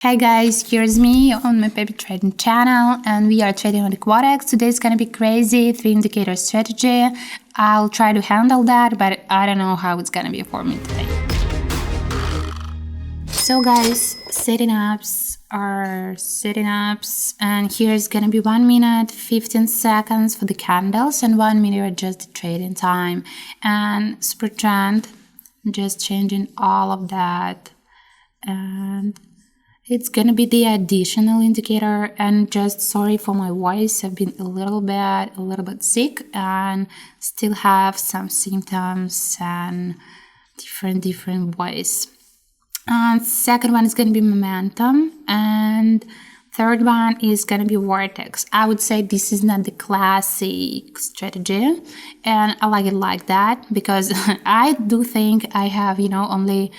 Hi guys, here's me on my paper trading channel and we are trading on the Quadex. Today is gonna be crazy 3-indicator strategy. I'll try to handle that, but I don't know how it's gonna be for me today. So guys, setting ups and here's gonna be 1 minute 15 seconds for the candles and 1 minute adjusted trading time and super trend, just changing all of that, and it's gonna be the additional indicator. And just sorry for my voice, I've been a little bit sick and still have some symptoms and different voice. And second one is gonna be momentum, and third one is gonna be vortex. I would say this is not the classic strategy, and I like it like that because I do think I have only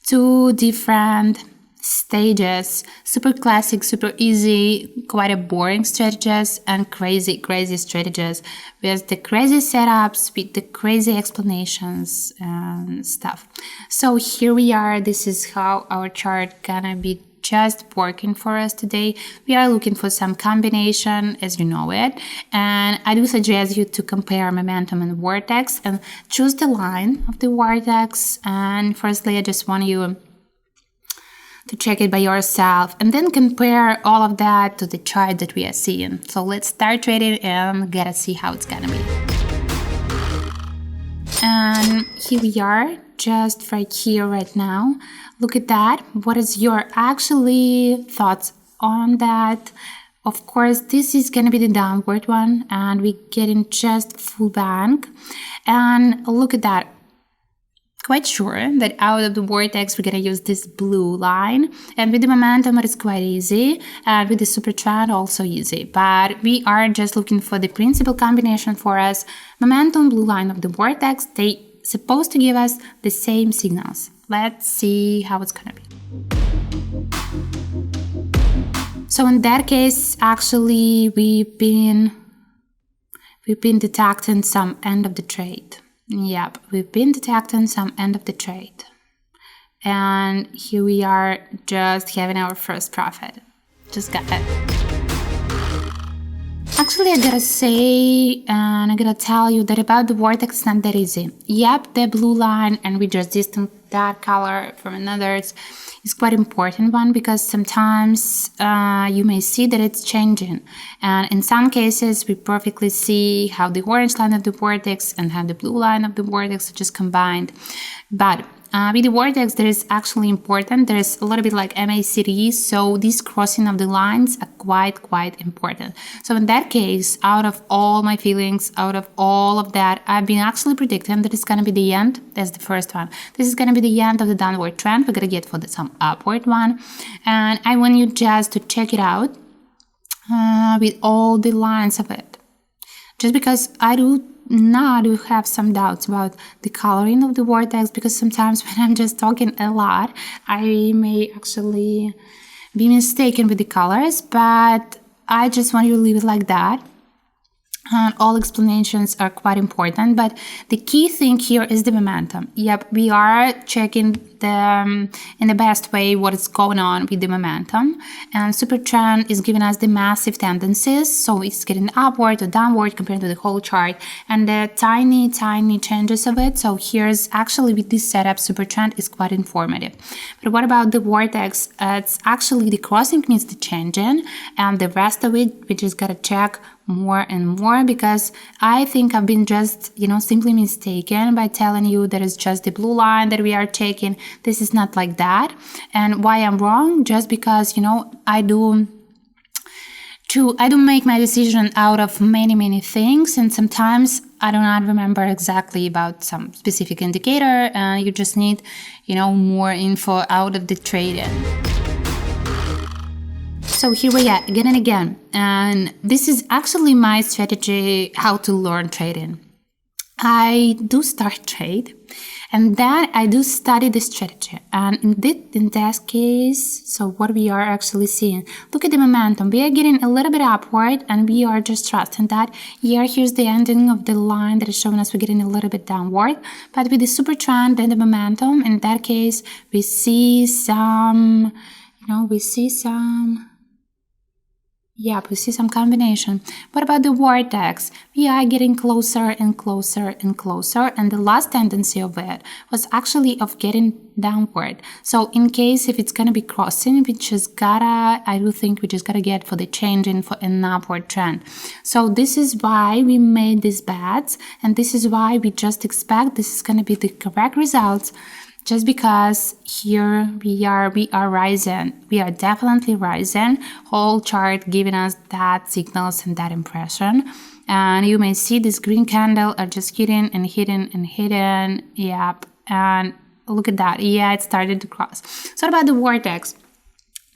two different stages: super classic, super easy, quite a boring strategies, and crazy strategies with the crazy setups, with the crazy explanations and stuff. So here we are. This is how our chart gonna be just working for us today. We are looking for some combination, as you know it, and I do suggest you to compare momentum and vortex and choose the line of the vortex. And firstly, I just want you to check it by yourself and then compare all of that to the chart that we are seeing. So let's start trading and get to see how it's gonna be. And here we are, just right here right now. Look at that. What is your actually thoughts on that? Of course, this is gonna be the downward one and we're getting just full bank. And look at that. Quite sure that out of the vortex we're gonna use this blue line, and with the momentum it is quite easy, and with the super trend also easy, but we are just looking for the principal combination for us. Momentum, blue line of the vortex, they supposed to give us the same signals. Let's see how it's gonna be. So in that case, actually we've been detecting some end of the trade. Yep, we've been detecting some end of the trade. And here we are just having our first profit. Just got it. Actually, I gotta say, and I gotta tell you that about the vortex, it's not that easy. Yep, the blue line, and we just distant that color from another is quite important one, because sometimes you may see that it's changing, and in some cases we perfectly see how the orange line of the vortex and how the blue line of the vortex are just combined. But with the vortex, there is actually important. There is a little bit like MACD, so these crossing of the lines are quite important. So in that case, out of all my feelings, out of all of that, I've been actually predicting that it's going to be the end. That's the first one. This is going to be the end of the downward trend. We're going to get for some upward one. And I want you just to check it out with all the lines of it. Just because I do have some doubts about the coloring of the vortex, because sometimes when I'm just talking a lot, I may actually be mistaken with the colors, but I just want you to leave it like that. And all explanations are quite important, but the key thing here is the momentum. Yep, we are checking in the best way what is going on with the momentum, and super trend is giving us the massive tendencies, so it's getting upward or downward compared to the whole chart, and the tiny changes of it. So here's actually with this setup, super trend is quite informative. But what about the vortex? It's actually the crossing means the changing, and the rest of it we just gotta check more and more, because I think I've been just simply mistaken by telling you that it's just the blue line that we are taking. This is not like that. And why I'm wrong? Just because I do make my decision out of many things, and sometimes I do not remember exactly about some specific indicator, and you just need more info out of the trading. So here we are again and again, and this is actually my strategy how to learn trading. I do start trade, and then I do study the strategy. And in that case, so what we are actually seeing, look at the momentum. We are getting a little bit upward, and we are just trusting that. Here's the ending of the line that is showing us we're getting a little bit downward. But with the super trend and the momentum, in that case, we see some we see some... Yep, we see some combination. What about the vortex? We are getting closer and closer and closer, and the last tendency of it was actually of getting downward. So in case if it's gonna be crossing, I do think we just gotta get for the changing for an upward trend. So this is why we made these bets, and this is why we just expect this is gonna be the correct results. Just because here we are rising. We are definitely rising. Whole chart giving us that signals and that impression. And you may see this green candle are just hitting and hitting and hitting. Yep. And look at that. Yeah, it started to cross. So what about the vortex?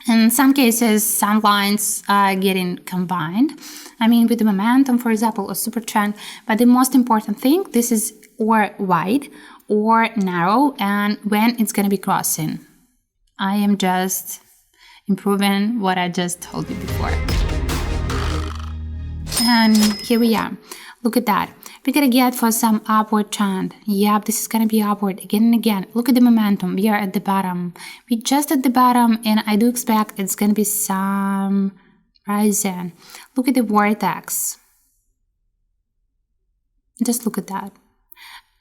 In some cases, some lines are getting combined. I mean, with the momentum, for example, or super trend. But the most important thing, this is or wide or narrow, and when it's going to be crossing. I am just improving what I just told you before. And here we are. Look at that. We're going to get for some upward trend. Yep, this is going to be upward again and again. Look at the momentum. We are at the bottom. We're just at the bottom, and I do expect it's going to be some rising. Look at the vortex. Just look at that.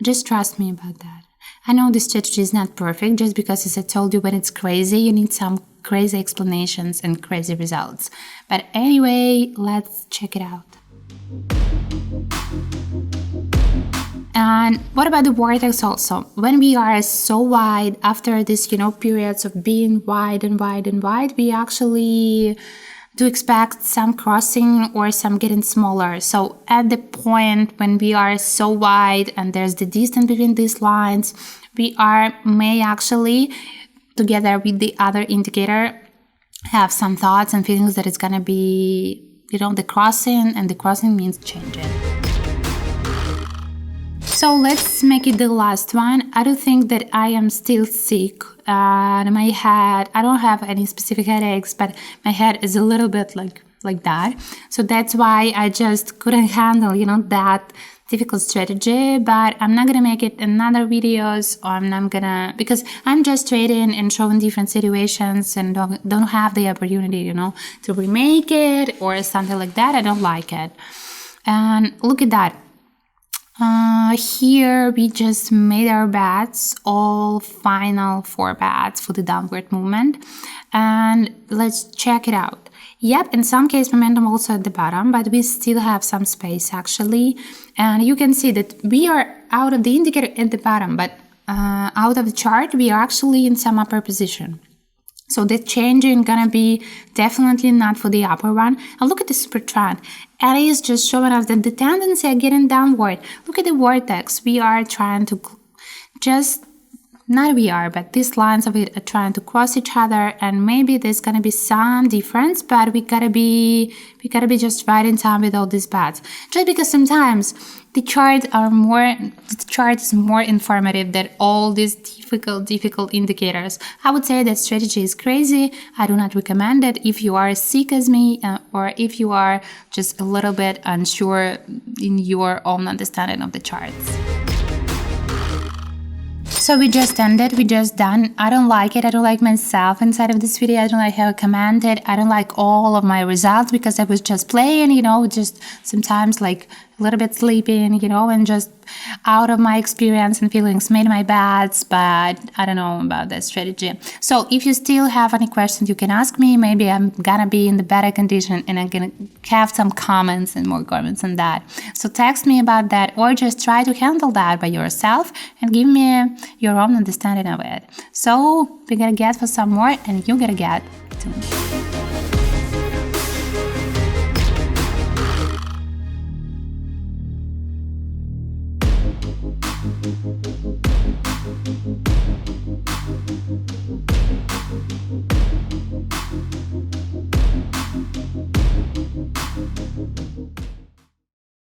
Just trust me about that. I know this strategy is not perfect just because, as I told you, when it's crazy, you need some crazy explanations and crazy results. But anyway, let's check it out. And what about the vortex also? When we are so wide, after this, periods of being wide and wide and wide, we actually to expect some crossing or some getting smaller. So at the point when we are so wide and there's the distance between these lines, we may actually, together with the other indicator, have some thoughts and feelings that it's gonna be, the crossing, and the crossing means changing. So let's make it the last one. I do think that I am still sick. My head, I don't have any specific headaches, but my head is a little bit like that. So that's why I just couldn't handle, that difficult strategy. But I'm not gonna make it another videos, or I'm not gonna, because I'm just trading and showing different situations and don't have the opportunity, to remake it or something like that. I don't like it. And look at that. Here we just made our bets, all final 4 bets for the downward movement, and let's check it out. Yep, in some case momentum also at the bottom, but we still have some space actually, and you can see that we are out of the indicator at the bottom, but out of the chart we are actually in some upper position. So the changing gonna be definitely not for the upper one. And look at the super trend. It is just showing us that the tendency are getting downward. Look at the vortex. We are trying to but these lines of it are trying to cross each other, and maybe there's gonna be some difference, but we gotta be just right in time with all these bets. Just because sometimes the chart is more informative than all these difficult indicators. I would say that strategy is crazy. I do not recommend it if you are as sick as me, or if you are just a little bit unsure in your own understanding of the charts. So we just ended, we just done. I don't like it. I don't like myself inside of this video. I don't like how I commented. I don't like all of my results because I was just playing, just sometimes like a little bit sleeping, and just out of my experience and feelings made my bets, but I don't know about that strategy. So if you still have any questions, you can ask me. Maybe I'm gonna be in the better condition and I'm gonna have some comments and more comments on that. So text me about that, or just try to handle that by yourself and give me your own understanding of it. So we're gonna get for some more, and you're gonna get too.